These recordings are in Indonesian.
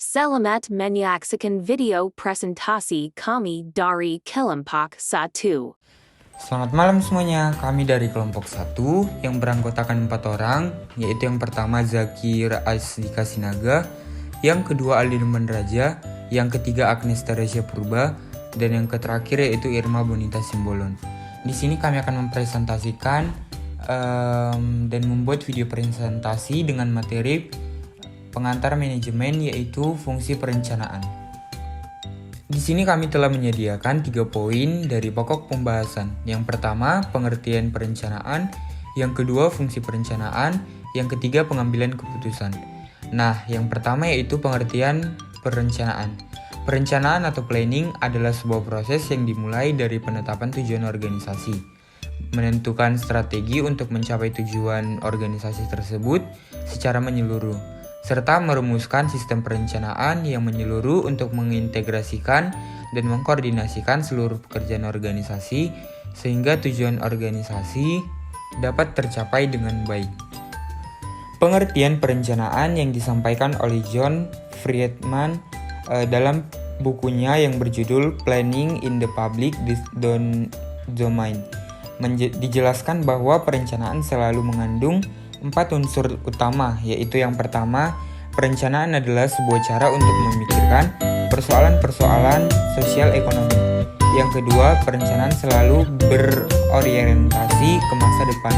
Selamat menyaksikan video presentasi kami dari kelompok 1. Selamat malam semuanya, kami dari kelompok 1 yang beranggotakan 4 orang, yaitu yang pertama Zaki Asdika Sinaga, yang kedua Aldi Raja, yang ketiga Agnes Teresia Purba, dan yang terakhir yaitu Irma Bonita Simbolon. Di sini kami akan mempresentasikan dan membuat video presentasi dengan materi pengantar manajemen, yaitu fungsi perencanaan. Di sini kami telah menyediakan 3 poin dari pokok pembahasan. Yang pertama, pengertian perencanaan. Yang kedua, fungsi perencanaan. Yang ketiga, pengambilan keputusan. Nah, yang pertama yaitu pengertian perencanaan. Perencanaan atau planning adalah sebuah proses yang dimulai dari penetapan tujuan organisasi, menentukan strategi untuk mencapai tujuan organisasi tersebut secara menyeluruh, serta merumuskan sistem perencanaan yang menyeluruh untuk mengintegrasikan dan mengkoordinasikan seluruh pekerjaan organisasi sehingga tujuan organisasi dapat tercapai dengan baik. Pengertian perencanaan yang disampaikan oleh John Friedman dalam bukunya yang berjudul Planning in the Public Domain dijelaskan bahwa perencanaan selalu mengandung 4 unsur utama, yaitu yang pertama, perencanaan adalah sebuah cara untuk memikirkan persoalan-persoalan sosial ekonomi. Yang kedua, perencanaan selalu berorientasi ke masa depan.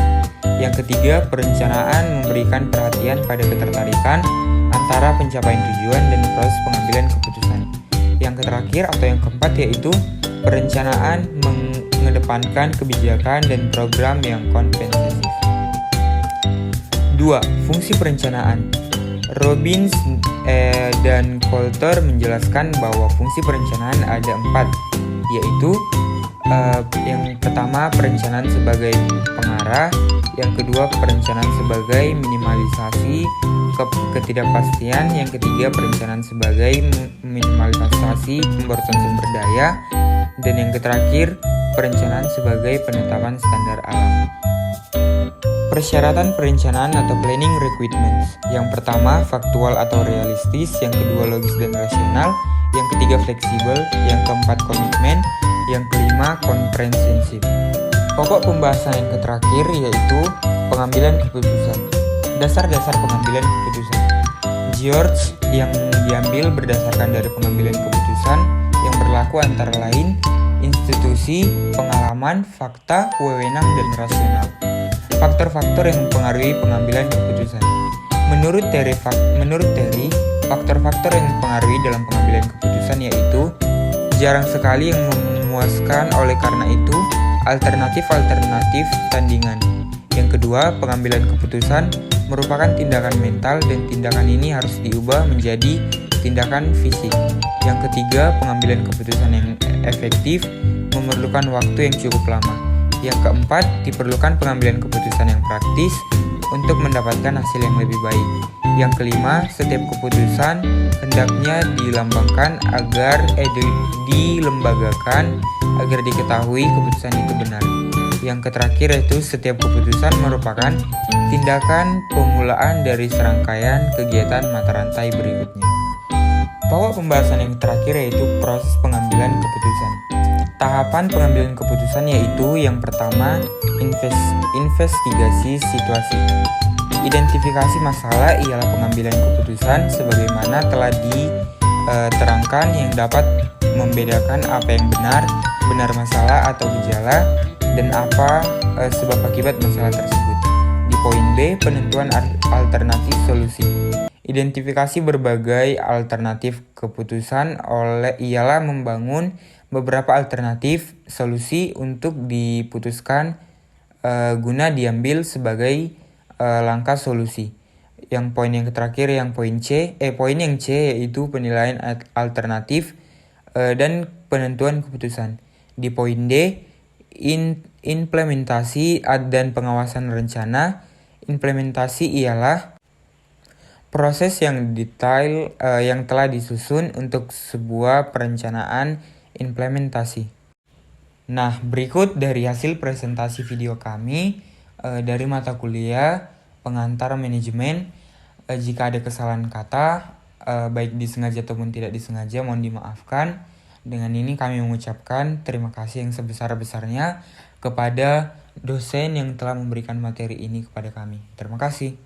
Yang ketiga, perencanaan memberikan perhatian pada ketertarikan antara pencapaian tujuan dan proses pengambilan keputusan. Yang terakhir atau yang keempat yaitu perencanaan mengedepankan kebijakan dan program yang komprehensif. 2. Fungsi perencanaan. Robbins dan Coulter menjelaskan bahwa fungsi perencanaan ada 4, yaitu yang pertama perencanaan sebagai pengarah, yang kedua perencanaan sebagai minimalisasi ketidakpastian, yang ketiga perencanaan sebagai minimalisasi pemborosan sumber daya, dan yang terakhir perencanaan sebagai penetapan standar alam. Persyaratan perencanaan atau planning requirements. Yang pertama, faktual atau realistis. Yang kedua, logis dan rasional. Yang ketiga, fleksibel. Yang keempat, komitmen. Yang kelima, komprehensif. Pokok pembahasan yang terakhir yaitu pengambilan keputusan. Dasar-dasar pengambilan keputusan. George yang diambil berdasarkan dari pengambilan keputusan yang berlaku antara lain institusi, pengalaman, fakta, wewenang, dan rasional. Faktor-faktor yang mempengaruhi pengambilan keputusan. Menurut Terry, faktor-faktor yang mempengaruhi dalam pengambilan keputusan yaitu jarang sekali yang memuaskan, oleh karena itu alternatif tandingan. Yang kedua, pengambilan keputusan merupakan tindakan mental dan tindakan ini harus diubah menjadi tindakan fisik. Yang ketiga, pengambilan keputusan yang efektif memerlukan waktu yang cukup lama. Yang keempat, diperlukan pengambilan keputusan yang praktis untuk mendapatkan hasil yang lebih baik. Yang kelima, setiap keputusan hendaknya dilambangkan dilembagakan agar diketahui keputusan itu benar. Yang terakhir yaitu setiap keputusan merupakan tindakan pemulaan dari serangkaian kegiatan mata rantai berikutnya. Pokok pembahasan yang terakhir yaitu proses pengambilan keputusan. Tahapan pengambilan keputusan yaitu yang pertama, investigasi situasi. Identifikasi masalah ialah pengambilan keputusan sebagaimana telah diterangkan yang dapat membedakan apa yang benar masalah atau gejala, dan apa sebab akibat masalah tersebut. Di poin B, penentuan alternatif solusi. Identifikasi berbagai alternatif keputusan ialah membangun beberapa alternatif solusi untuk diputuskan guna diambil sebagai langkah solusi. Yang poin yang terakhir poin yang C yaitu penilaian alternatif dan penentuan keputusan. Di poin D, implementasi dan pengawasan rencana. Implementasi ialah proses yang detail yang telah disusun untuk sebuah perencanaan implementasi. Nah, berikut dari hasil presentasi video kami dari mata kuliah pengantar manajemen. Jika ada kesalahan kata, baik disengaja ataupun tidak disengaja, mohon dimaafkan. Dengan ini kami mengucapkan terima kasih yang sebesar-besarnya kepada dosen yang telah memberikan materi ini kepada kami. Terima kasih.